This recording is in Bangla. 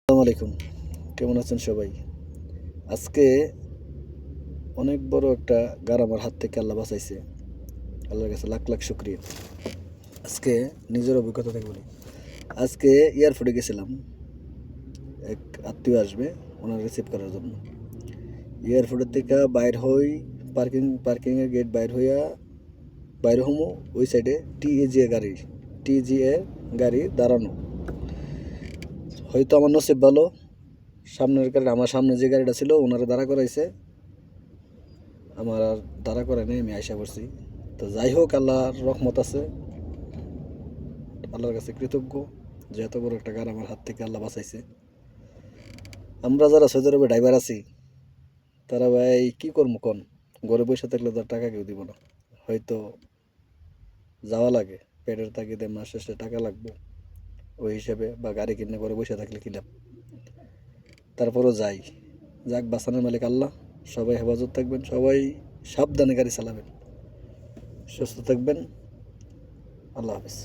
আসসালামু আলাইকুম। কেমন আছেন সবাই? আজকে অনেক বড় একটা গার আমার হাত থেকে আল্লাহ বাঁচাইছে। আল্লাহর কাছে লাখ লাখ শুকরিয়া। আজকে নিজের অভিজ্ঞতা থেকে বলি। আজকে এয়ারপোর্টে গেছিলাম। এক আত্মীয় আসবে ওনার রিসিভ করার জন্য। এয়ারপোর্টের থেকে বাইর হই, পার্কিংয়ের গেট বাইর হমু ওই সাইডে টিজিএ গাড়ি দাঁড়ানো। হয়তো আমার নসিব ভালো, আমার সামনে যে গাড়িটা ছিল ওনারা দাঁড়া করাইছে, আমার আর দাঁড়া করে নেই, আমি আশা করছি। তো যাই হোক, আল্লাহর রহমত আছে, আল্লাহর কাছে কৃতজ্ঞ যে এত বড় একটা গাড়ি আমার হাত থেকে আল্লাহ বাঁচাইছে। আমরা যারা সৌদি আরবে ড্রাইভার আছি তারা ভাই কী করবো কোন? ঘরে বসে থাকলে তো আর টাকা কেউ দিব না। হয়তো যাওয়া লাগে, পেটের তাগিদে মাস শেষে টাকা লাগবে, ওই হিসাবে বা গাড়ি কিনে ঘরে বসে থাকলে কি লাভ? তারপরও যাক, বাঁচানোর মালিক আল্লাহ। সবাই হেফাজত থাকবেন, সবাই সাবধানে গাড়ি চালাবেন, সুস্থ থাকবেন। আল্লাহ হাফিজ।